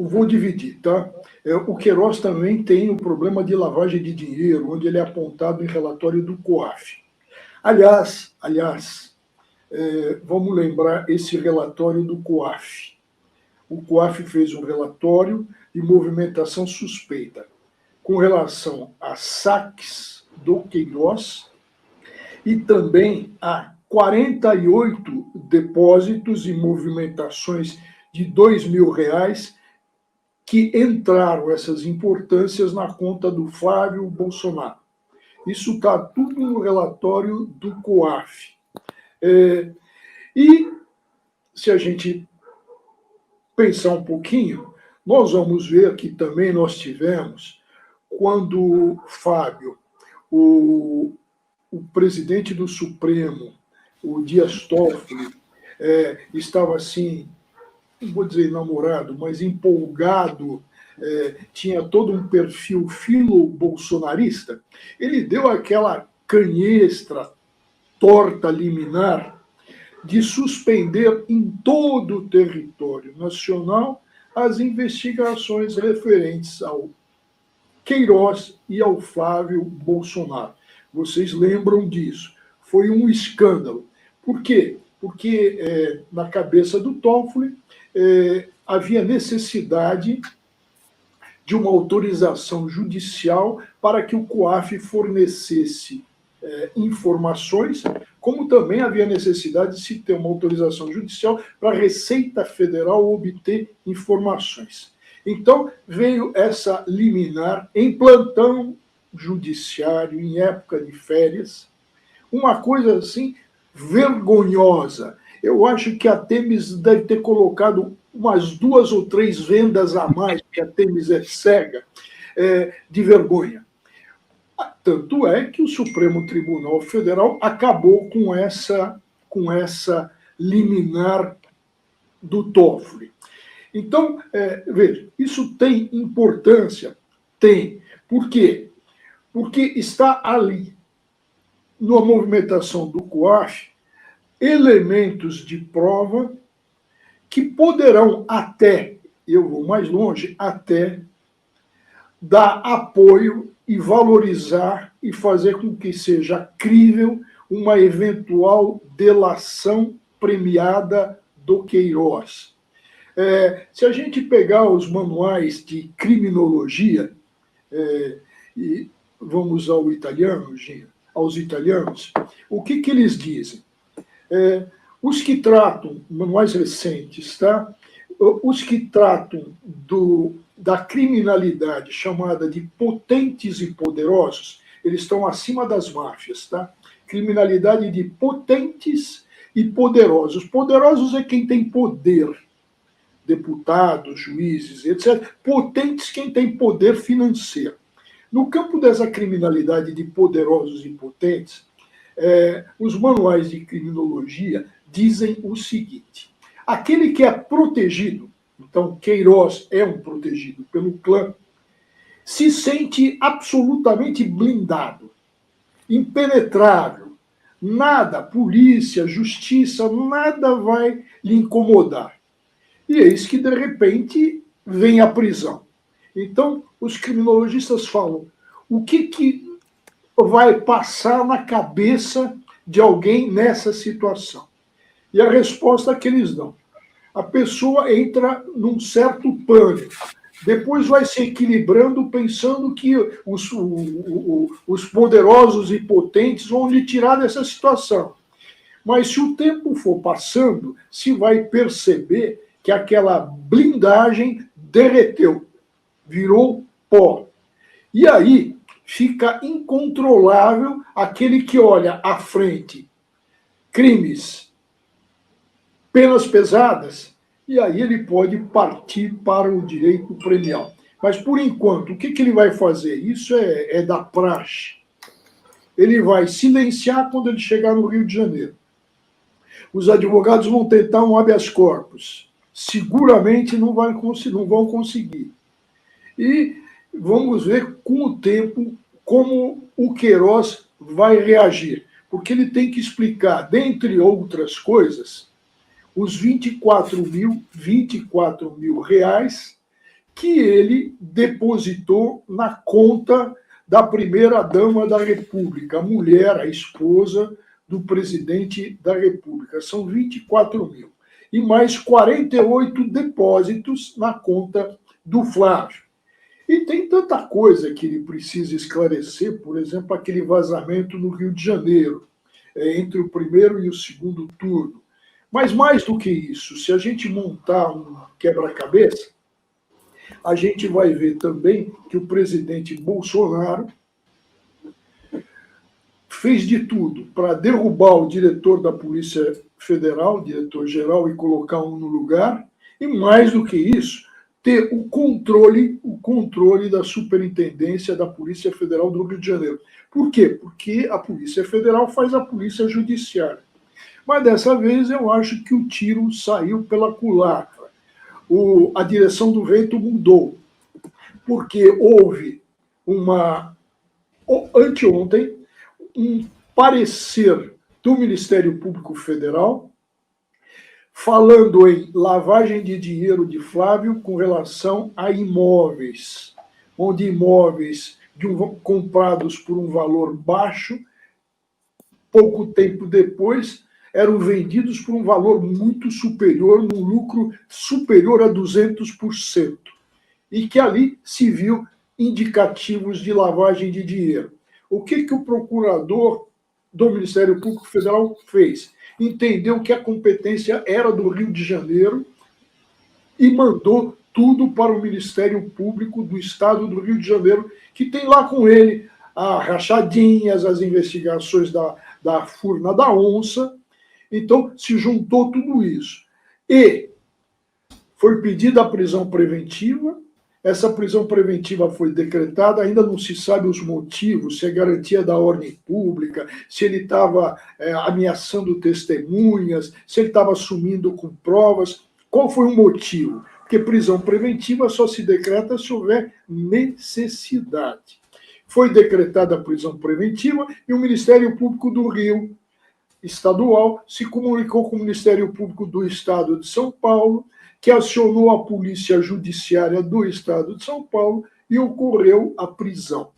vou dividir, tá? O Queiroz também tem o problema de lavagem de dinheiro, onde ele é apontado em relatório do COAF. Aliás, vamos lembrar esse relatório do COAF. O COAF fez um relatório de movimentação suspeita com relação a saques do Queiroz e também a 48 depósitos e movimentações de R$ 2.000 que entraram essas importâncias na conta do Flávio Bolsonaro. Isso está tudo no relatório do COAF. E se a gente pensar um pouquinho, nós vamos ver que também nós tivemos, quando Fábio, o presidente do Supremo, o Dias Toffoli, estava assim, não vou dizer namorado, mas empolgado, tinha todo um perfil filo-bolsonarista, ele deu aquela canhestra, torta liminar, de suspender em todo o território nacional as investigações referentes ao Queiroz e ao Flávio Bolsonaro. Vocês lembram disso? Foi um escândalo. Por quê? Porque na cabeça do Toffoli havia necessidade de uma autorização judicial para que o COAF fornecesse informações, como também havia necessidade de se ter uma autorização judicial para a Receita Federal obter informações. Então, veio essa liminar em plantão judiciário, em época de férias, uma coisa assim vergonhosa. Eu acho que a Themis deve ter colocado umas 2 ou 3 vendas a mais, porque a Themis é cega, de vergonha. Tanto é que o Supremo Tribunal Federal acabou com essa liminar do Toffoli. Então, veja, isso tem importância? Tem. Por quê? Porque está ali, na movimentação do COAF, elementos de prova que poderão até, eu vou mais longe, até dar apoio e valorizar e fazer com que seja crível uma eventual delação premiada do Queiroz. Se a gente pegar os manuais de criminologia, e vamos ao italiano, aos italianos, o que eles dizem? Os que tratam, manuais recentes, tá? Os que tratam da criminalidade chamada de potentes e poderosos, eles estão acima das máfias, tá? Criminalidade de potentes e poderosos. Poderosos é quem tem poder, deputados, juízes, etc. Potentes, quem tem poder financeiro. No campo dessa criminalidade de poderosos e potentes, os manuais de criminologia dizem o seguinte: aquele que é protegido, então Queiroz é um protegido pelo clã, se sente absolutamente blindado, impenetrável, nada, polícia, justiça, nada vai lhe incomodar. E eis que, de repente, vem a prisão. Então, os criminologistas falam, o que vai passar na cabeça de alguém nessa situação? E a resposta que eles dão: a pessoa entra num certo pânico, depois vai se equilibrando, pensando que os poderosos e potentes vão lhe tirar dessa situação. Mas se o tempo for passando, se vai perceber que aquela blindagem derreteu, virou pó. E aí fica incontrolável aquele que olha à frente crimes, penas pesadas, e aí ele pode partir para o direito premial. Mas, por enquanto, o que ele vai fazer? Isso é da praxe. Ele vai silenciar quando ele chegar no Rio de Janeiro. Os advogados vão tentar um habeas corpus. Seguramente não vão conseguir. E vamos ver com o tempo como o Queiroz vai reagir. Porque ele tem que explicar, dentre outras coisas, os 24 mil reais que ele depositou na conta da primeira-dama da República, a mulher, a esposa do presidente da República. São 24 mil. E mais 48 depósitos na conta do Flávio. E tem tanta coisa que ele precisa esclarecer, por exemplo, aquele vazamento no Rio de Janeiro, entre o primeiro e o segundo turno. Mas mais do que isso, se a gente montar um quebra-cabeça, a gente vai ver também que o presidente Bolsonaro fez de tudo para derrubar o diretor da Polícia Federal, diretor-geral, e colocar um no lugar, e mais do que isso, ter o controle da superintendência da Polícia Federal do Rio de Janeiro. Por quê? Porque a Polícia Federal faz a Polícia Judiciária. Mas dessa vez eu acho que o tiro saiu pela culatra. A direção do vento mudou, porque houve anteontem, um parecer do Ministério Público Federal falando em lavagem de dinheiro de Flávio com relação a imóveis, onde imóveis comprados por um valor baixo, pouco tempo depois, eram vendidos por um valor muito superior, num lucro superior a 200%, e que ali se viu indicativos de lavagem de dinheiro. O que o procurador do Ministério Público Federal fez? Entendeu que a competência era do Rio de Janeiro e mandou tudo para o Ministério Público do Estado do Rio de Janeiro, que tem lá com ele as rachadinhas, as investigações da Furna da Onça. Então, se juntou tudo isso. E foi pedida a prisão preventiva. Essa prisão preventiva foi decretada, ainda não se sabe os motivos, se é garantia da ordem pública, se ele estava ameaçando testemunhas, se ele estava sumindo com provas. Qual foi o motivo? Porque prisão preventiva só se decreta se houver necessidade. Foi decretada a prisão preventiva e o Ministério Público do Rio Estadual se comunicou com o Ministério Público do Estado de São Paulo, que acionou a Polícia Judiciária do Estado de São Paulo e ocorreu a prisão.